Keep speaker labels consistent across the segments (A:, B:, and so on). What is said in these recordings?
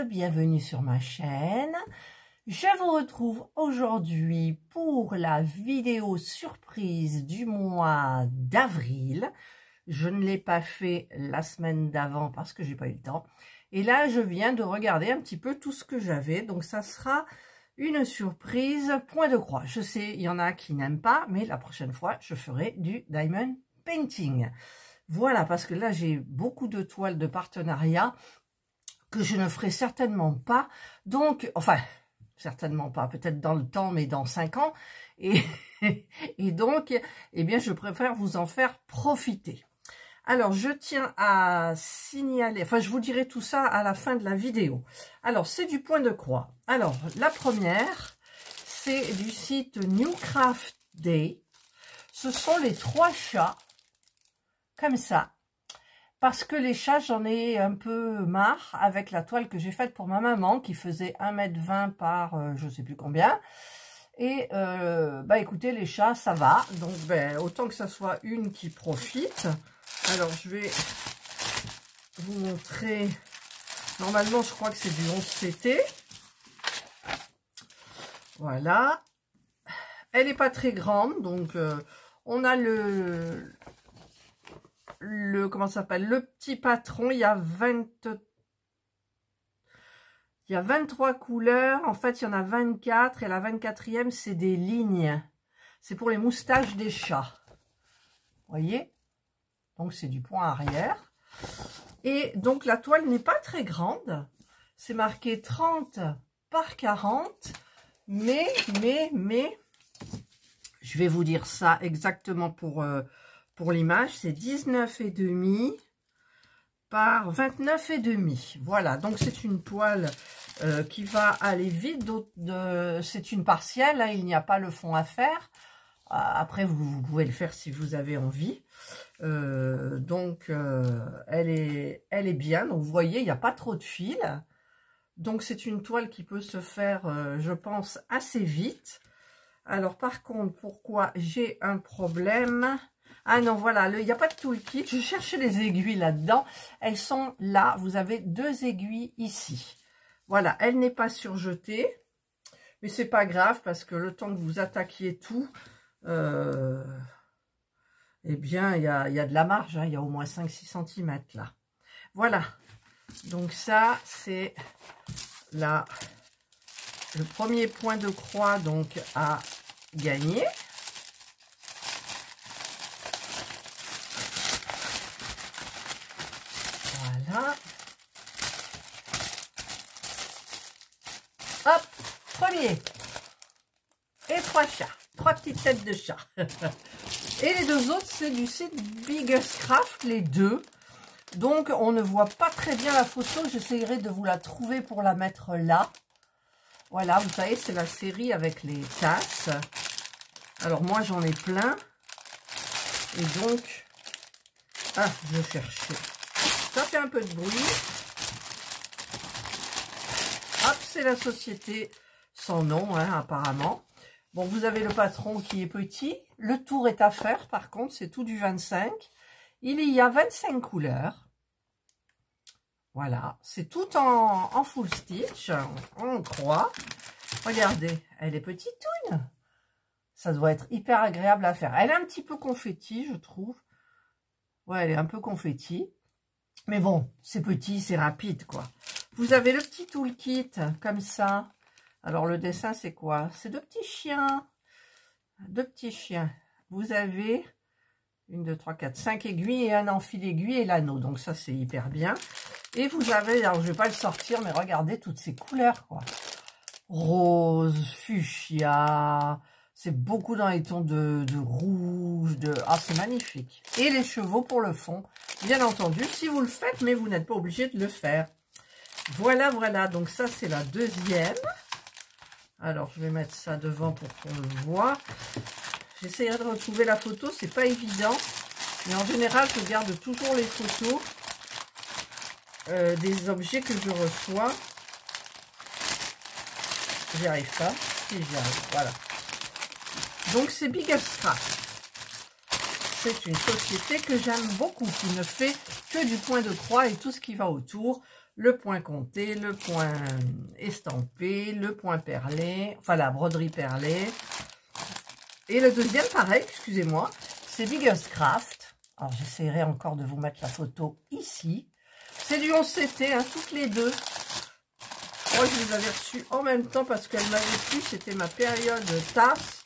A: bienvenue sur ma chaîne. Je vous retrouve aujourd'hui pour la vidéo surprise du mois d'avril. Je ne l'ai pas fait la semaine d'avant parce que j'ai pas eu le temps. Et là, je viens de regarder un petit peu tout ce que j'avais. Donc, ça sera une surprise point de croix. Je sais, il y en a qui n'aiment pas, mais la prochaine fois, je ferai du diamond painting. Voilà, parce que là, j'ai beaucoup de toiles de partenariat que je ne ferai certainement pas. Donc, enfin, certainement pas, peut-être dans le temps, mais dans 5 ans. Et donc, eh bien, je préfère vous en faire profiter. Alors, je tiens à signaler, enfin, je vous dirai tout ça à la fin de la vidéo. Alors, c'est du point de croix. Alors, la première, c'est du site New Craft Day. Ce sont les 3 chats, comme ça. Parce que les chats, j'en ai un peu marre avec la toile que j'ai faite pour ma maman, qui faisait 1,20 m par je sais plus combien. Et, bah écoutez, les chats, ça va. Donc, ben, autant que ça soit une qui profite. Alors, je vais vous montrer. Normalement, je crois que c'est du 11 CT. Voilà. Elle n'est pas très grande, donc on a comment ça s'appelle, le petit patron. Il y a 23 couleurs. En fait, il y en a 24. Et la 24e, c'est des lignes. C'est pour les moustaches des chats. Vous voyez? Donc, c'est du point arrière. Et donc, la toile n'est pas très grande. C'est marqué 30 par 40. Mais, je vais vous dire ça exactement pour l'image. C'est 19,5 par 29,5. Voilà, donc c'est une toile qui va aller vite. C'est une partielle, hein, il n'y a pas le fond à faire. Après, vous pouvez le faire si vous avez envie. Donc, elle est bien. Donc, vous voyez, il n'y a pas trop de fil. Donc, c'est une toile qui peut se faire, je pense, assez vite. Alors, par contre, pourquoi j'ai un problème? Ah non, voilà, il n'y a pas de tout le kit. Je cherchais les aiguilles là-dedans. Elles sont là. Vous avez 2 aiguilles ici. Voilà, elle n'est pas surjetée. Mais c'est pas grave parce que le temps que vous attaquiez tout, eh bien, il y a de la marge. Hein, il y a au moins 5-6 cm là. Voilà. Donc ça, c'est le premier point de croix donc à gagner. Voilà. Hop, premier. Et 3 chats. 3 petites têtes de chat. Et les 2 autres, c'est du site Biggest Craft, les 2. Donc, on ne voit pas très bien la photo. J'essayerai de vous la trouver pour la mettre là. Voilà, vous savez, c'est la série avec les tasses. Alors, moi, j'en ai plein. Et donc... Ah, je cherchais. Ça fait un peu de bruit. Hop, c'est la société sans nom, hein, apparemment. Bon, vous avez le patron qui est petit. Le tour est à faire, par contre, c'est tout du 25. Il y a 25 couleurs. Voilà, c'est tout en full stitch, en croix. Regardez, elle est petitoune. Ça doit être hyper agréable à faire. Elle est un petit peu confetti, je trouve. Ouais, elle est un peu confetti. Mais bon, c'est petit, c'est rapide, quoi. Vous avez le petit toolkit, comme ça. Alors, le dessin, c'est quoi? C'est 2 petits chiens. 2 petits chiens. Vous avez 1, 2, 3, 4, 5 aiguilles et un enfil aiguille et l'anneau. Donc, ça, c'est hyper bien. Et vous avez, alors, je vais pas le sortir, mais regardez toutes ces couleurs, quoi. Rose, fuchsia. C'est beaucoup dans les tons de rouge, Ah, c'est magnifique. Et les chevaux pour le fond, bien entendu, si vous le faites, mais vous n'êtes pas obligé de le faire. Voilà, voilà. Donc, ça, c'est la 2e. Alors, je vais mettre ça devant pour qu'on le voit. J'essaierai de retrouver la photo. C'est pas évident. Mais en général, je garde toujours les photos des objets que je reçois. J'y arrive pas. Si, j'y arrive. Voilà. Donc, c'est Biggest Craft. C'est une société que j'aime beaucoup, qui ne fait que du point de croix et tout ce qui va autour. le point compté, le point estampé, le point perlé, enfin la broderie perlée. Et le deuxième, pareil, excusez-moi, c'est Biggest Craft. Alors j'essaierai encore de vous mettre la photo ici. C'est du 11 CT, hein, toutes les deux. Moi, je les avais reçues en même temps parce qu'elles m'avaient plu. C'était ma période tasse.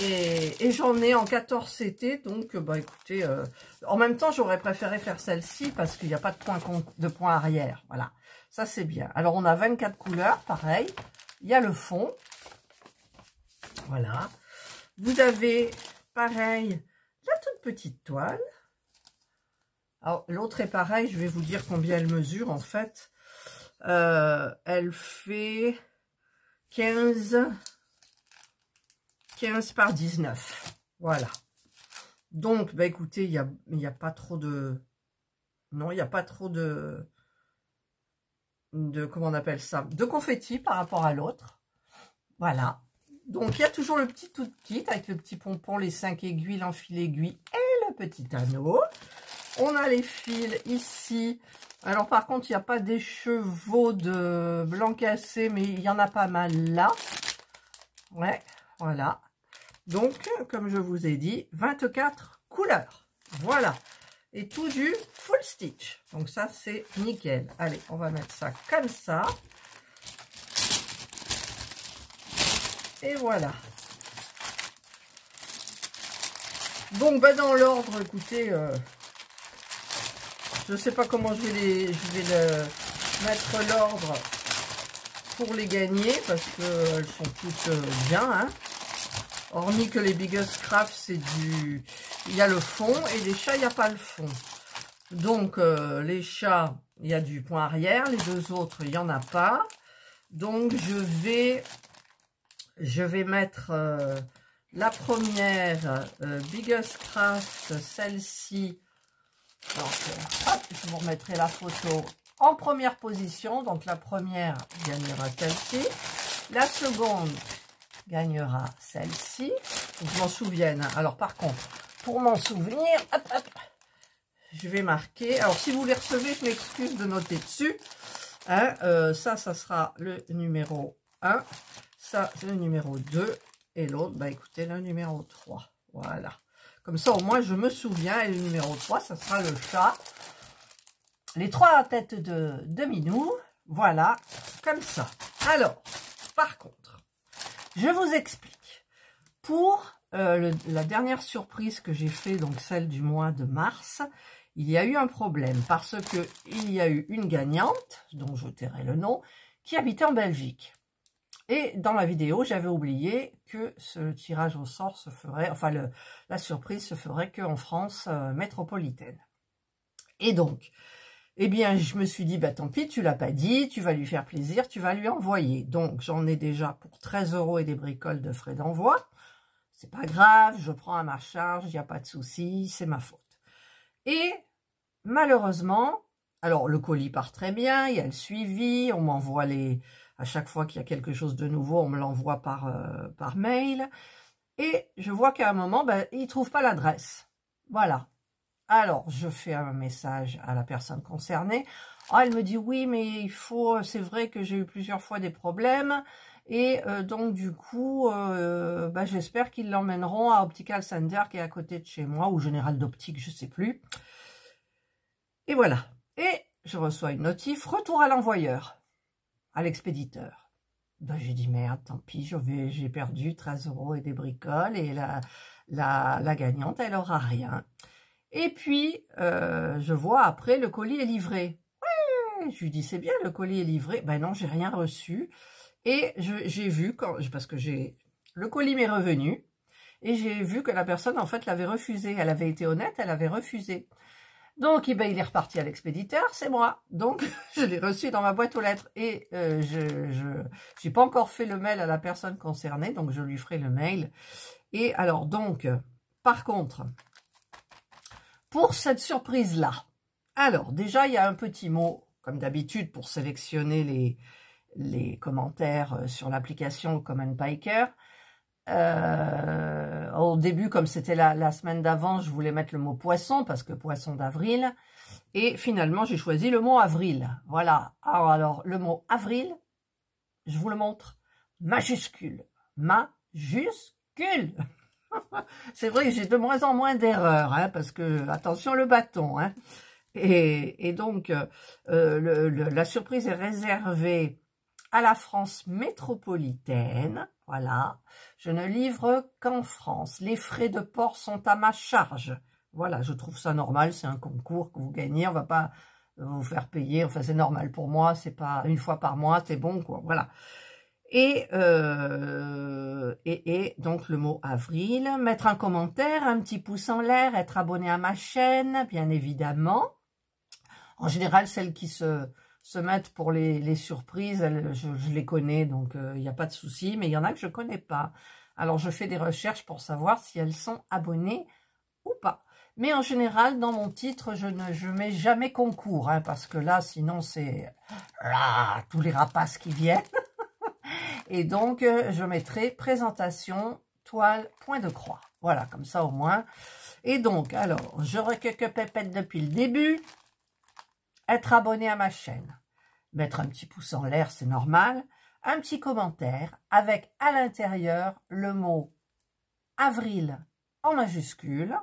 A: Et j'en ai en 14 CT. Donc, bah écoutez, en même temps, j'aurais préféré faire celle-ci parce qu'il n'y a pas de point arrière. Voilà, ça c'est bien. Alors, on a 24 couleurs, pareil. Il y a le fond. Voilà. Vous avez, pareil, la toute petite toile. Alors, l'autre est pareil. Je vais vous dire combien elle mesure, en fait. Elle fait 15 par 19. Voilà. Donc, bah écoutez, il y a pas trop de... Non, il n'y a pas trop de... Comment on appelle ça? De confetti par rapport à l'autre. Voilà. Donc, il y a toujours le petit tout kit avec le petit pompon, les 5 aiguilles, l'enfil aiguille et le petit anneau. On a les fils ici. Alors, par contre, il n'y a pas des chevaux de blanc cassé, mais il y en a pas mal là. Ouais, voilà. Donc, comme je vous ai dit, 24 couleurs. Voilà. Et tout du full stitch. Donc, ça, c'est nickel. Allez, on va mettre ça comme ça. Et voilà. Donc, bah, dans l'ordre, écoutez... je ne sais pas comment je vais mettre l'ordre pour les gagner parce qu'elles sont toutes bien. Hein. Hormis que les Biggest Craft, c'est du... Il y a le fond et les chats, il n'y a pas le fond. Donc, les chats, il y a du point arrière. Les deux autres, il n'y en a pas. Donc, je vais mettre la première Biggest Craft, celle-ci. Donc, hop, je vous remettrai la photo en première position. Donc, la première gagnera celle-ci. La seconde gagnera celle-ci. Faut que je m'en souvienne. Alors, par contre, pour m'en souvenir, hop, hop, je vais marquer. Alors, si vous les recevez, je m'excuse de noter dessus. Hein, ça sera le numéro 1. Ça, c'est le numéro 2. Et l'autre, bah écoutez, le numéro 3. Voilà. Comme ça, au moins, je me souviens. Et le numéro 3, ça sera le chat. Les 3 têtes de Minou. Voilà, comme ça. Alors, par contre, je vous explique. Pour la dernière surprise que j'ai fait, donc celle du mois de mars, il y a eu un problème. Parce que il y a eu une gagnante, dont je tairai le nom, qui habitait en Belgique. Et dans la vidéo, j'avais oublié que ce tirage au sort se ferait, enfin la surprise se ferait qu'en France métropolitaine. Et donc, eh bien, je me suis dit, bah tant pis, tu l'as pas dit, tu vas lui faire plaisir, tu vas lui envoyer. Donc, j'en ai déjà pour 13 € et des bricoles de frais d'envoi. C'est pas grave, je prends à ma charge, il n'y a pas de souci, c'est ma faute. Et malheureusement, alors le colis part très bien, il y a le suivi, on m'envoie à chaque fois qu'il y a quelque chose de nouveau, on me l'envoie par mail. Et je vois qu'à un moment, ben, il ne trouve pas l'adresse. Voilà. Alors, je fais un message à la personne concernée. Oh, elle me dit, oui, mais c'est vrai que j'ai eu plusieurs fois des problèmes. Et donc, du coup, ben, j'espère qu'ils l'emmèneront à Optical Center, qui est à côté de chez moi, ou Général d'Optique, je ne sais plus. Et voilà. Et je reçois une notif, retour à l'envoyeur. À l'expéditeur. Ben, j'ai dit merde, tant pis, j'ai perdu 13 € et des bricoles et la gagnante, elle aura rien. Et puis, je vois après, le colis est livré. Ouais, je lui dis c'est bien, le colis est livré. Ben non, j'ai rien reçu. Et j'ai vu, parce que le colis m'est revenu, et j'ai vu que la personne, en fait, l'avait refusé. Elle avait été honnête, elle avait refusé. Donc, eh ben, il est reparti à l'expéditeur, c'est moi. Donc, je l'ai reçu dans ma boîte aux lettres. Et je n'ai pas encore fait le mail à la personne concernée, donc je lui ferai le mail. Et alors, donc, par contre, pour cette surprise-là, alors, déjà, il y a un petit mot, comme d'habitude, pour sélectionner les commentaires sur l'application Common Piker. Au début, comme c'était la semaine d'avant, je voulais mettre le mot poisson, parce que poisson d'avril. Et finalement, j'ai choisi le mot avril. Voilà. Alors, le mot avril, je vous le montre. Majuscule. Majuscule. C'est vrai que j'ai de moins en moins d'erreurs, hein, parce que, attention le bâton. Hein. Et donc, la surprise est réservée à la France métropolitaine. Voilà. Je ne livre qu'en France. Les frais de port sont à ma charge. Voilà, je trouve ça normal, c'est un concours que vous gagnez, on va pas vous faire payer, enfin c'est normal pour moi, c'est pas une fois par mois, c'est bon quoi, voilà. Et donc le mot avril, mettre un commentaire, un petit pouce en l'air, être abonné à ma chaîne, bien évidemment. En général, celles qui se mettent pour les surprises, je les connais, donc il n'y a pas de souci, mais il y en a que je connais pas. Alors je fais des recherches pour savoir si elles sont abonnées ou pas. Mais en général, dans mon titre, je mets jamais concours, hein, parce que là, sinon, c'est tous les rapaces qui viennent. Et donc, je mettrai présentation, toile, point de croix. Voilà, comme ça au moins. Et donc, alors, j'aurai quelques pépettes depuis le début. Être abonné à ma chaîne. Mettre un petit pouce en l'air, c'est normal. Un petit commentaire avec à l'intérieur le mot avril en majuscule.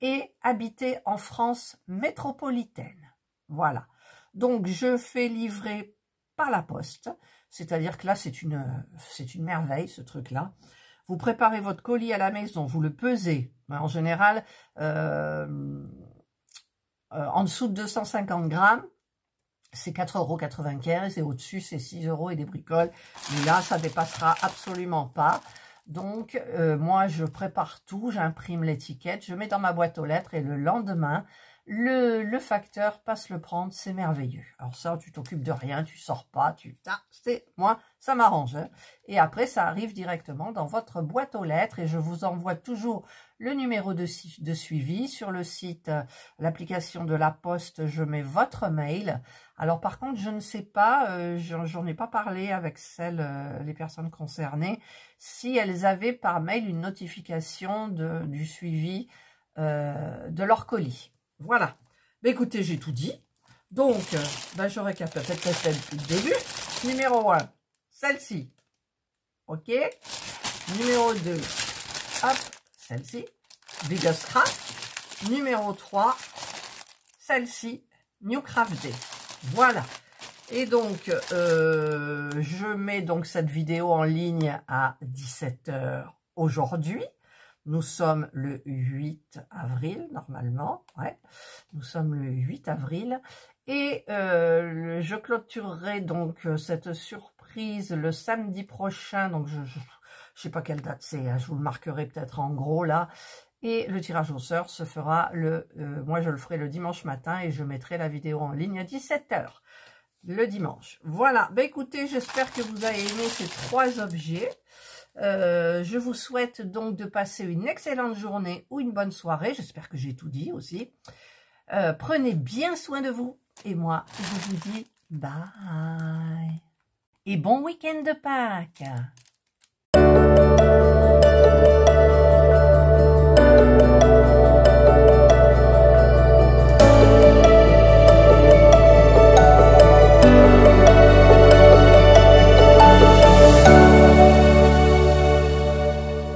A: Et habiter en France métropolitaine. Voilà. Donc, je fais livrer par la poste. C'est-à-dire que là, c'est une merveille, ce truc-là. Vous préparez votre colis à la maison, vous le pesez. En général, en dessous de 250 grammes, c'est 4,95 € et au-dessus, c'est 6 € et des bricoles. Mais là, ça dépassera absolument pas. Donc, moi, je prépare tout, j'imprime l'étiquette, je mets dans ma boîte aux lettres et le lendemain, le facteur passe le prendre, c'est merveilleux. Alors ça, tu t'occupes de rien, tu sors pas, moi, ça m'arrange. Hein. Et après, ça arrive directement dans votre boîte aux lettres et je vous envoie toujours le numéro de suivi. Sur le site, l'application de la Poste, je mets votre mail. Alors par contre, je ne sais pas, j'en ai pas parlé avec les personnes concernées, si elles avaient par mail une notification du suivi de leur colis. Voilà. Mais écoutez, j'ai tout dit. Donc, je récapitule celle depuis le début. Numéro 1, celle-ci. OK. Numéro 2, hop, celle-ci. Biggest Craft. Numéro 3, celle-ci. New Craft Day. Voilà. Et donc, je mets donc cette vidéo en ligne à 17 h aujourd'hui. Nous sommes le 8 avril, normalement. Ouais, nous sommes le 8 avril. Et je clôturerai donc cette surprise le samedi prochain. Donc, je sais pas quelle date c'est. Hein, je vous le marquerai peut-être en gros là. Et le tirage au sort se fera moi je le ferai le dimanche matin et je mettrai la vidéo en ligne à 17 h le dimanche. Voilà, écoutez, j'espère que vous avez aimé ces 3 objets. Je vous souhaite donc de passer une excellente journée ou une bonne soirée. J'espère que j'ai tout dit aussi. Prenez bien soin de vous. Et moi, je vous dis bye. Et bon week-end de Pâques.